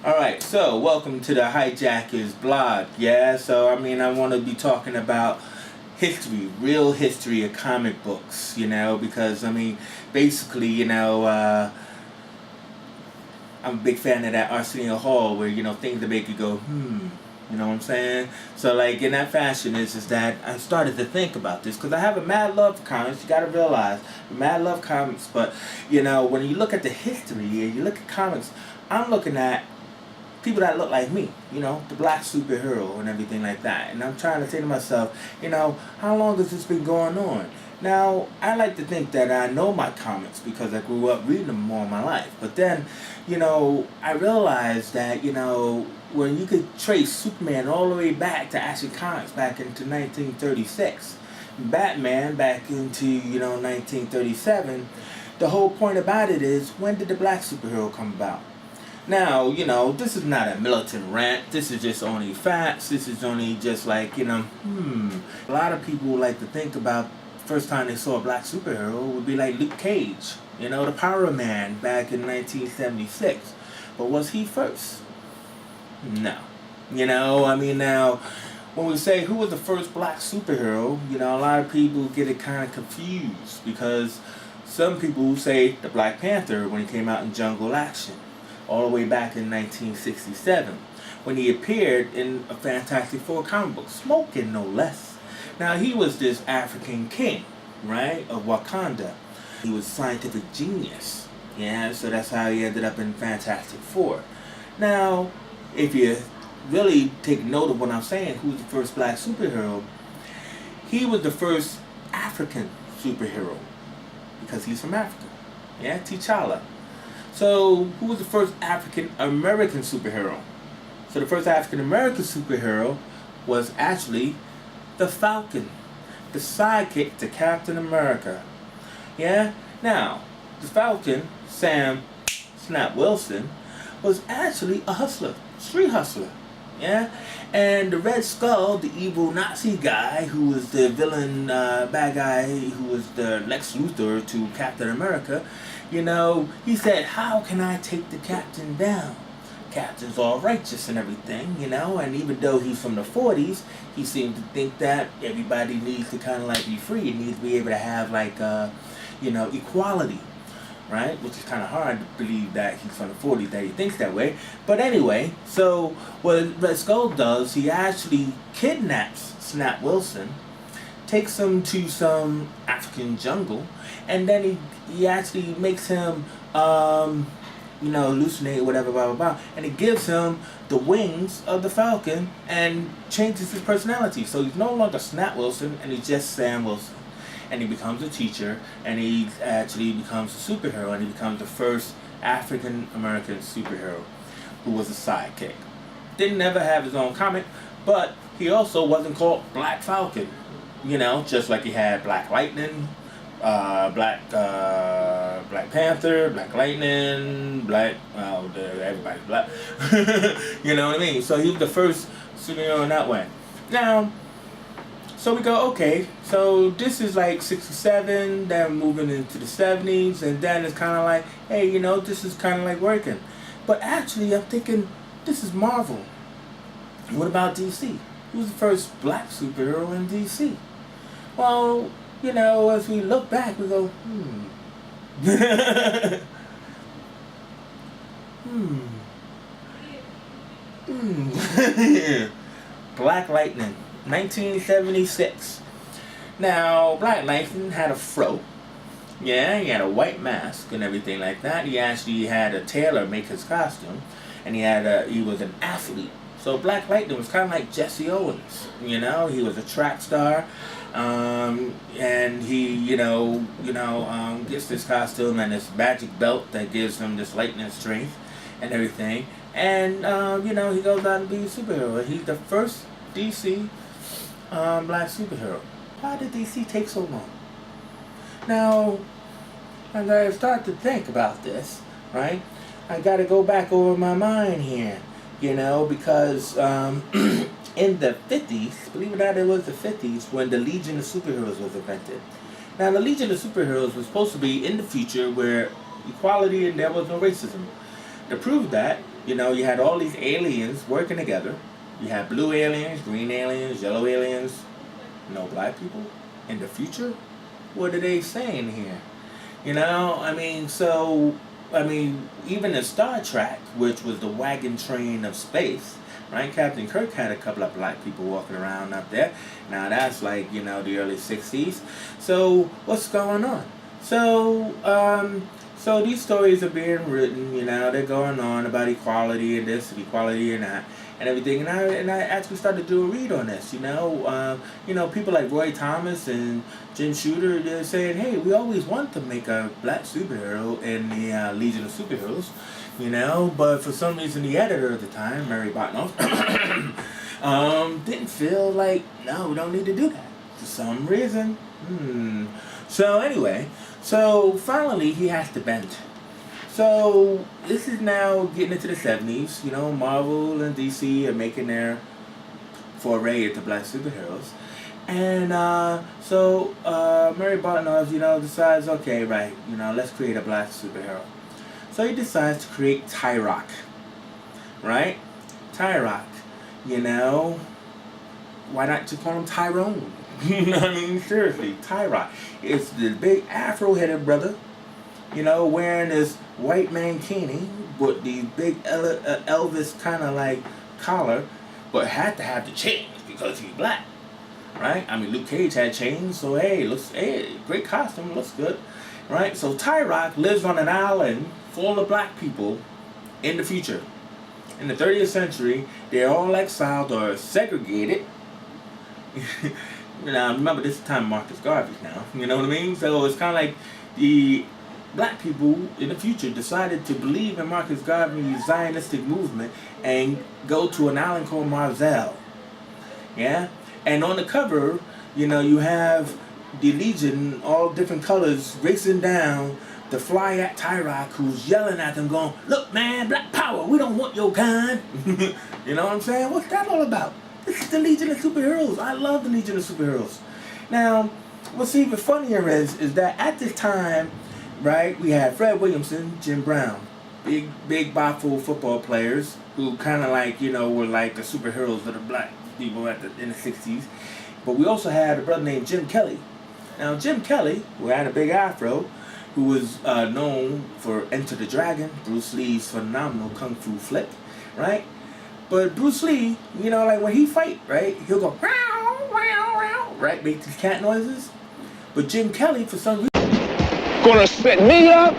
Alright, so welcome to the Hijackers blog. Yeah, so I want to be talking about history, real history of comic books, because basically, I'm a big fan of that Arsenio Hall where, things that make you go, you know what I'm saying? So, like, in that fashion is that I started to think about this because I have a mad love for comics. You got to realize, mad love comics, but, when you look at the history and you look at comics, I'm looking at people that look like me, the black superhero and everything like that. And I'm trying to say to myself, how long has this been going on? Now, I like to think that I know my comics because I grew up reading them all my life. But then, I realized that, when you could trace Superman all the way back to Action Comics back into 1936, Batman back into, 1937, the whole point about it is, when did the black superhero come about? Now, this is not a militant rant. This is just only facts. This is only just like, A lot of people like to think about the first time they saw a black superhero would be like Luke Cage, the Power Man back in 1976. But was he first? No. Now, when we say who was the first black superhero, a lot of people get it kind of confused because some people say the Black Panther when he came out in Jungle Action, all the way back in 1967, when he appeared in a Fantastic Four comic book, smoking no less. Now, he was this African king, right, of Wakanda. He was a scientific genius, so that's how he ended up in Fantastic Four. Now, if you really take note of what I'm saying, who's the first black superhero, he was the first African superhero, because he's from Africa, T'Challa. So, who was the first African-American superhero? So, the first African-American superhero was actually the Falcon, the sidekick to Captain America. Now, the Falcon, Sam Snap Wilson, was actually a hustler, street hustler. And the Red Skull, the evil Nazi guy who was the villain, bad guy who was the Lex Luthor to Captain America, he said, how can I take the captain down? Captain's all righteous and everything, and even though he's from the 40s, he seemed to think that everybody needs to kind of like be free. He needs to be able to have like, equality, right? Which is kind of hard to believe that he's from the 40s, that he thinks that way. But anyway, so what Red Skull does, he actually kidnaps Snap Wilson, takes him to some African jungle, and then he actually makes him, hallucinate, whatever, blah, blah, blah, and it gives him the wings of the Falcon and changes his personality. So he's no longer Snap Wilson, and he's just Sam Wilson. And he becomes a teacher, and he actually becomes a superhero, and he becomes the first African-American superhero who was a sidekick. Didn't ever have his own comic, but he also wasn't called Black Falcon. Just like he had Black Lightning, Black Panther, Black Lightning, everybody's black. You know what I mean? So he was the first superhero in that way. Now, so we go, okay, so this is like 67, then moving into the 70s, and then it's kind of like, hey, this is kind of like working. But actually, I'm thinking, this is Marvel. What about DC? Who's the first black superhero in DC? Well, as we look back, we go, Black Lightning, 1976. Now, Black Lightning had a fro. He had a white mask and everything like that. He actually had a tailor make his costume, and he was an athlete. So Black Lightning was kind of like Jesse Owens. He was a track star. And he, gets this costume and this magic belt that gives him this lightning strength and everything. And, he goes out and be a superhero. He's the first DC black superhero. Why did DC take so long? Now, as I start to think about this, right, I got to go back over my mind here, because in the 50s, believe it or not, it was the 50s when the Legion of Superheroes was invented. Now, the Legion of Superheroes was supposed to be in the future where equality and there was no racism. To prove that, you know, you had all these aliens working together. You had blue aliens, green aliens, yellow aliens, no black people in the future. What are they saying here? You know, I mean, so, I mean, even in Star Trek, which was the wagon train of space, right? Captain Kirk had a couple of black people walking around up there. Now that's like, you know, the early 60s. So what's going on? So these stories are being written, you know, they're going on about equality and this, and equality and that, and everything. And I actually started to do a read on this, you know. People like Roy Thomas and Jim Shooter, they're saying, hey, we always want to make a black superhero in the Legion of Superheroes, you know, but for some reason the editor at the time, Mary Botnoff, didn't feel like, no, we don't need to do that for some reason. So anyway, so finally he has to bend. So this is now getting into the 70s, you know, Marvel and DC are making their foray into black superheroes. And Mary Botnoff, you know, decides, okay, right, you know, let's create a black superhero. So he decides to create Tyrock, right? Tyrock, you know, why not just call him Tyrone? You know what I mean? Seriously, Tyrock. It's the big afro-headed brother, you know, wearing this white mankini with the big Elvis kind of like collar, but had to have the chains because he's black, right? I mean, Luke Cage had chains, so hey, great costume, looks good, right? So Tyrock lives on an island full of black people in the future. In the 30th century, they're all exiled or segregated. Now, remember, this is time Marcus Garvey now, you know what I mean? So it's kind of like the black people in the future decided to believe in Marcus Garvey's Zionistic movement and go to an island called Marzel. Yeah? And on the cover, you know, you have the Legion, all different colors, racing down to fly at Tyrock, who's yelling at them, going, look, man, black power, we don't want your kind. You know what I'm saying? What's that all about? This is the Legion of Superheroes. I love the Legion of Superheroes. Now, what's even funnier is that at this time, right, we had Fred Williamson, Jim Brown, big Buffalo football players who kind of like, you know, were like the superheroes of the black people in the 60s. But we also had a brother named Jim Kelly. Now, Jim Kelly, who had a big afro, who was known for Enter the Dragon, Bruce Lee's phenomenal kung fu flick, right? But Bruce Lee, you know, like when he fight, right, he'll go, wow, wow, wow, right, make these cat noises. But Jim Kelly, for some reason, gonna spit me up?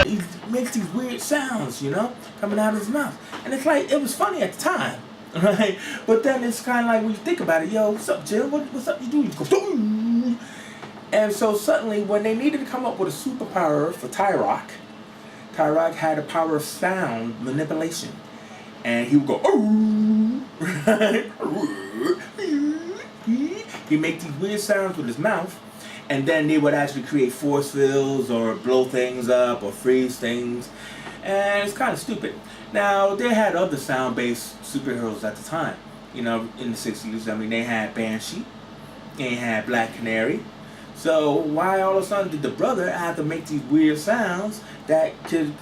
he makes these weird sounds, you know, coming out of his mouth. And it's like, it was funny at the time. Right, but then it's kind of like when you think about it, yo, what's up, Jim? What's up? You do? You go, boom. And so suddenly, when they needed to come up with a superpower for Tyrock, Tyrock had a power of sound manipulation, and he would go, right? He'd make these weird sounds with his mouth, and then they would actually create force fields or blow things up or freeze things, and it's kind of stupid. Now, they had other sound-based superheroes at the time, you know, in the 60s. I mean, they had Banshee, they had Black Canary. So why all of a sudden did the brother have to make these weird sounds that could...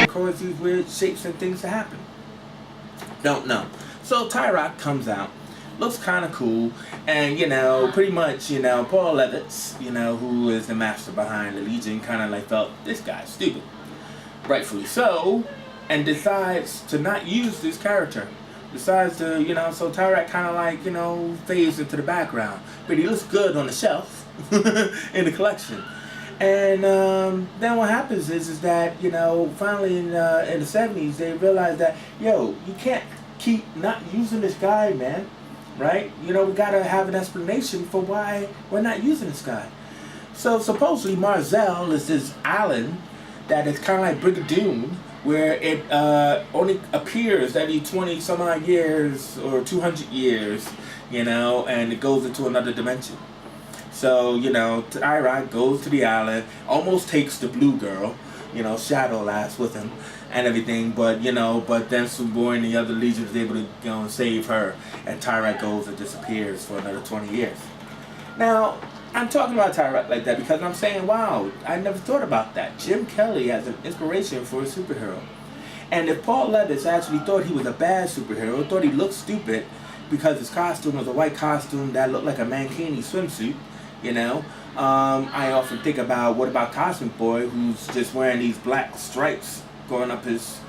cause these weird shapes and things to happen? Don't know. So Tyrock comes out, looks kind of cool, and, you know, pretty much, you know, Paul Levitz, you know, who is the master behind the Legion, kind of like felt, this guy's stupid. Rightfully so, and decides to not use this character. Decides to, you know, so Tyrock kind of like, you know, fades into the background. But he looks good on the shelf in the collection. And then what happens is that, you know, finally in the 70s, they realized that, yo, you can't keep not using this guy, man, right? You know, we got to have an explanation for why we're not using this guy. So supposedly Marzell is this island that is kind of like Brigadoon, where it only appears every 20 some odd years or 200 years, and it goes into another dimension. So, Tyra goes to the island, almost takes the blue girl, Shadow Lass with him and everything, but then Suboy and the other Legion is able to save her, and Tyra goes and disappears for another 20 years. Now, I'm talking about Tyra like that because I'm saying, wow, I never thought about that. Jim Kelly as an inspiration for a superhero. And if Paul Levitz actually thought he was a bad superhero, thought he looked stupid because his costume was a white costume that looked like a mankini swimsuit, I often think about, what about Cosmic Boy, who's just wearing these black stripes going up his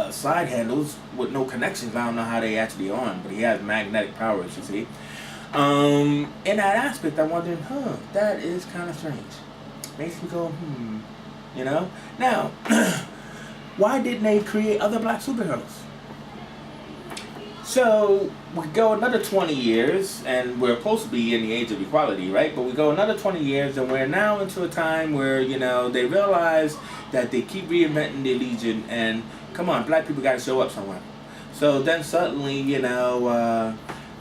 side handles with no connections. I don't know how they actually are on, but he has magnetic powers, you see. In that aspect, I'm wondering, that is kind of strange. Makes me go, Now, why didn't they create other black superheroes? So, we go another 20 years, and we're supposed to be in the age of equality, right? But we go another 20 years, and we're now into a time where, they realize that they keep reinventing the Legion, and come on, black people got to show up somewhere. So then suddenly,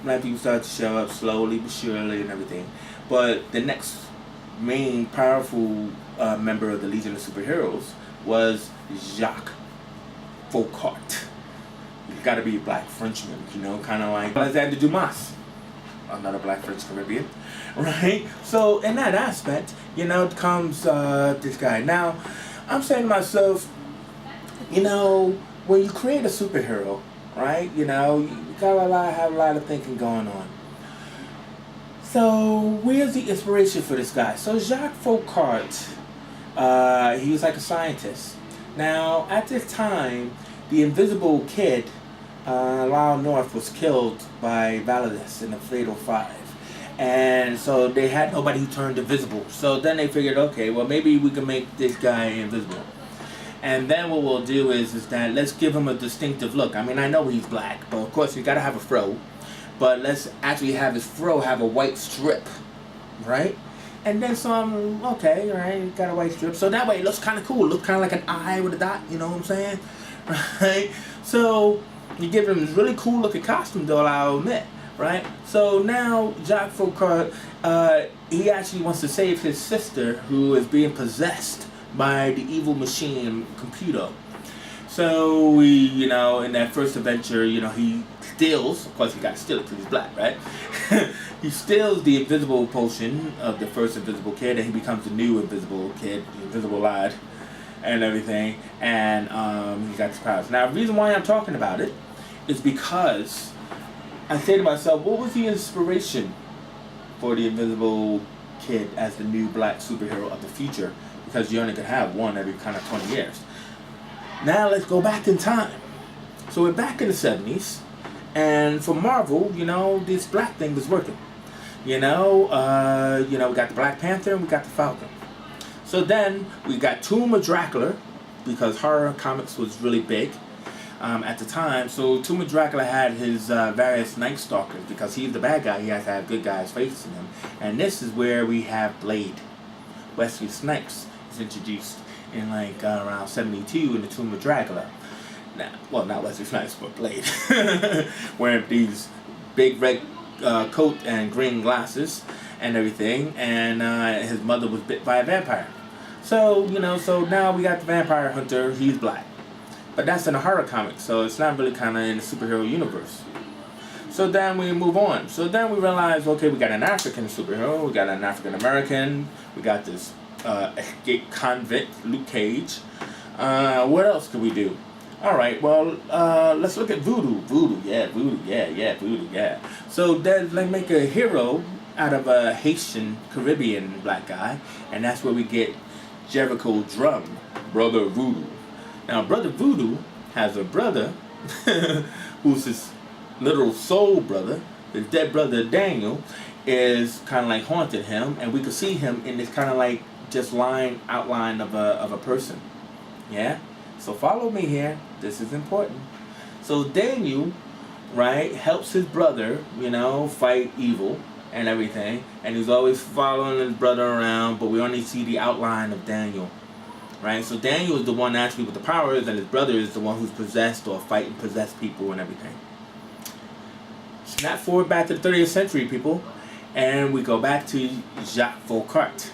black people start to show up slowly but surely and everything. But the next main powerful member of the Legion of Superheroes was Jacques Foucault. You gotta be a black Frenchman, kind of like Alexander Dumas, another black French Caribbean, right? So in that aspect, comes this guy. Now, I'm saying to myself, when you create a superhero, right, you gotta have a lot of thinking going on. So where's the inspiration for this guy? So Jacques Foucault, he was like a scientist. Now, at this time, the Invisible Kid, Lyle North, was killed by Validus in the Fatal Five. And so they had nobody who turned invisible. So then they figured, okay, well, maybe we can make this guy invisible. And then what we'll do is that let's give him a distinctive look. I mean, I know he's black, but of course you gotta have a fro. But let's actually have his fro have a white strip, right? And then some, okay, right, got a white strip. So that way it looks kind of cool. It looks kind of like an eye with a dot, you know what I'm saying? Right? So you give him this really cool looking costume, though, I'll admit, right? So now Jacques Foucault, he actually wants to save his sister, who is being possessed by the evil machine computer. So we, in that first adventure, he steals, of course he got to steal it because he's black, right? He steals the invisible potion of the first Invisible Kid, and he becomes the new Invisible Kid, the Invisible Lad, and everything, and he got his powers. Now, the reason why I'm talking about it is because I say to myself, what was the inspiration for the Invisible Kid as the new black superhero of the future? Because you only could have one every kind of 20 years. Now let's go back in time. So we're back in the 70s, and for Marvel, this black thing was working. We got the Black Panther and we got the Falcon. So then we got Tomb of Dracula, because horror comics was really big at the time. So Tomb of Dracula had his various Night Stalkers, because he's the bad guy. He has to have good guys facing him. And this is where we have Blade. Wesley Snipes is introduced in around 72 in the Tomb of Dracula. Now, well, not Wesley Snipes, but Blade, wearing these big red coat and green glasses and everything, and his mother was bit by a vampire. So so now we got the vampire hunter. He's black, but that's in a horror comic, so it's not really kind of in the superhero universe. So then we move on. So then we realize, okay, we got an African superhero, we got an African American, we got this escaped convict, Luke Cage. What else could we do? All right, well, let's look at voodoo. Voodoo, yeah. So then they make a hero out of a Haitian Caribbean black guy, and that's where we get Jericho Drum, Brother Voodoo. Now, Brother Voodoo has a brother who's his literal soul brother. His dead brother Daniel is kind of like haunted him, and we could see him in this kind of like just outline of a person. Yeah. So follow me here. This is important. So Daniel, right, helps his brother, fight evil and everything, and he's always following his brother around, but we only see the outline of Daniel, right? So Daniel is the one actually with the powers, and his brother is the one who's possessed or fighting possessed people and everything. Snap forward back to the 30th century, people, and we go back to Jacques Faucart,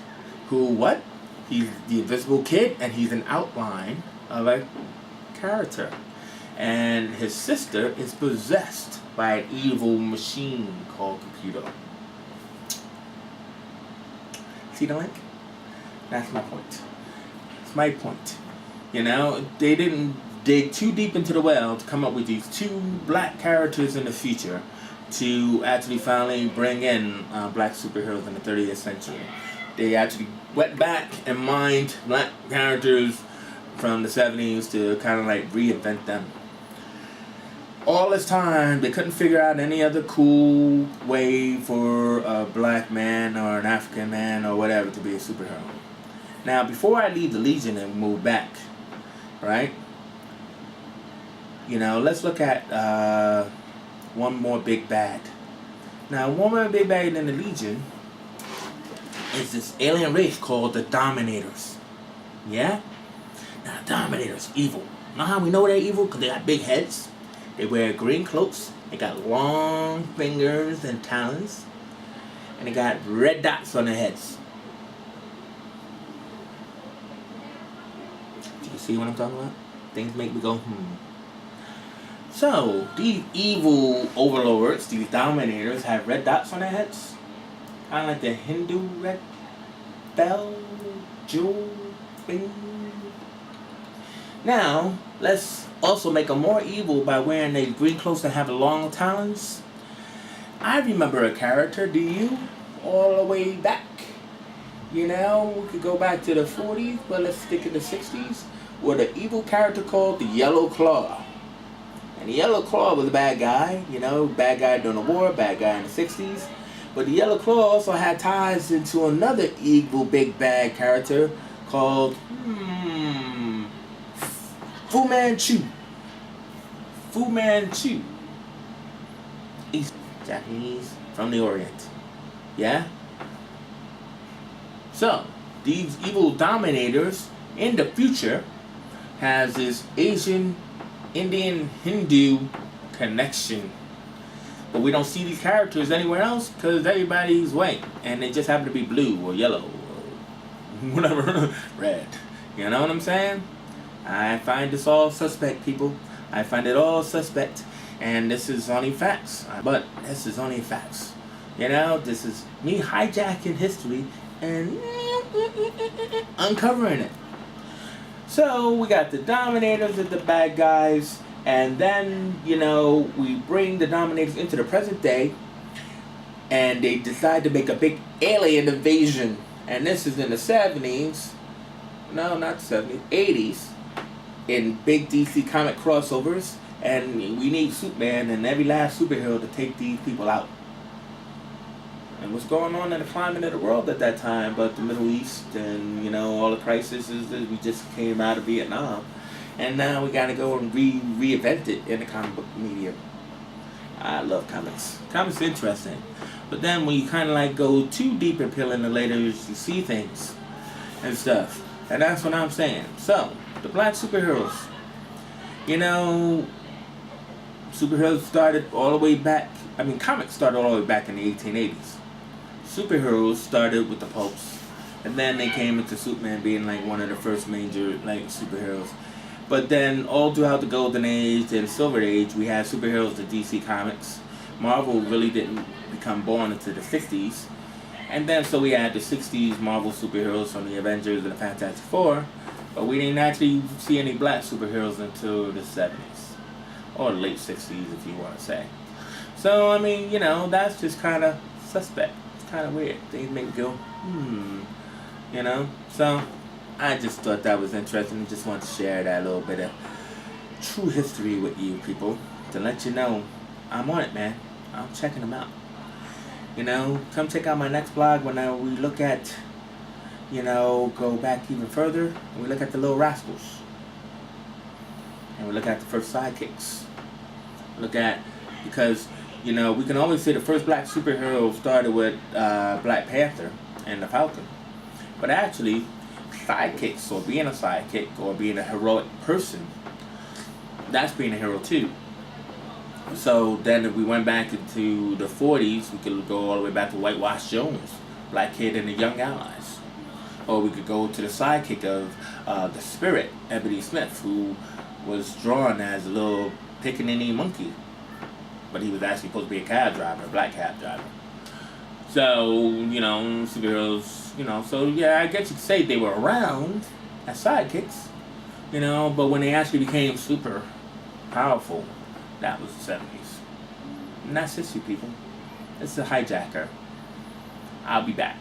who, what? He's the Invisible Kid, and he's an outline of a character. And his sister is possessed by an evil machine called computer. See the link? That's my point. That's my point. You know, they didn't dig too deep into the well to come up with these two black characters in the future to actually finally bring in black superheroes in the 30th century. They actually went back and mined black characters from the 70s to kind of like reinvent them. All this time, they couldn't figure out any other cool way for a black man or an African man or whatever to be a superhero. Now, before I leave the Legion and move back, right? You know, let's look at one more big bad. Now, one more big bad in the Legion is this alien race called the Dominators. Yeah? Now, Dominators, evil. Know how we know they're evil? Because they got big heads. They wear green cloaks. They got long fingers and talons. And they got red dots on their heads. Do you see what I'm talking about? Things make me go, So, these evil overlords, these dominators, have red dots on their heads. Kind of like the Hindu red bell, jewel thing. Now, let's also make them more evil by wearing their green clothes that have long talons. I remember a character, do you? All the way back. You know, we could go back to the 40s, but let's stick in the 60s, with an evil character called the Yellow Claw. And the Yellow Claw was a bad guy, you know, bad guy during the war, bad guy in the 60s. But the Yellow Claw also had ties into another evil big bad character called, Fu Manchu. Fu Manchu. He's Japanese from the Orient. Yeah? So, these evil dominators in the future has this Asian, Indian, Hindu connection. But we don't see these characters anywhere else because everybody's white. And they just happen to be blue or yellow or whatever, red. You know what I'm saying? I find this all suspect, people. I find it all suspect. And this is only facts. But this is only facts. You know, this is me hijacking history and uncovering it. So, we got the Dominators and the bad guys. And then, you know, we bring the Dominators into the present day. And they decide to make a big alien invasion. And this is in the 70s. No, not the 70s. 80s. In big DC comic crossovers. And we need Superman and every last superhero to take these people out. And what's going on in the climate of the world at that time, but the Middle East and, you know, all the crises that we just came out of Vietnam. And now we gotta go and reinvent it in the comic book medium. I love comics. Comics are interesting. But then when you kinda like go too deep and peel in the layers, you see things and stuff. And that's what I'm saying. So, the black superheroes. You know, superheroes started all the way back. I mean, comics started all the way back in the 1880s. Superheroes started with the pulps, and then they came into Superman being like one of the first major like superheroes. But then all throughout the Golden Age and Silver Age, we had superheroes in DC Comics. Marvel really didn't become born until the 60s. And then so we had the 60s Marvel superheroes from the Avengers and the Fantastic Four. But we didn't actually see any black superheroes until the 70s. Or late 60s if you want to say. So, I mean, you know, that's just kind of suspect. It's kind of weird. Things make me go, you know? So, I just thought that was interesting and just wanted to share that little bit of true history with you people. To let you know, I'm on it, man. I'm checking them out. You know, come check out my next blog when we look at, you know, go back even further and we look at the Little Rascals. And we look at the first sidekicks. Look at, because You know, we can always say the first black superhero started with Black Panther and the Falcon. But actually, sidekicks, or being a sidekick, or being a heroic person, that's being a hero too. So then if we went back into the 40s, we could go all the way back to Whitewash Jones, Black Kid and the Young Allies. Or we could go to the sidekick of the Spirit, Ebony Smith, who was drawn as a little pickaninny monkey. But he was actually supposed to be a cab driver, a black cab driver. So, you know, superheroes, you know, so yeah, I guess you could say they were around as sidekicks, you know, but when they actually became super powerful, that was the 70s. And that's history, people. It's the Hijacker. I'll be back.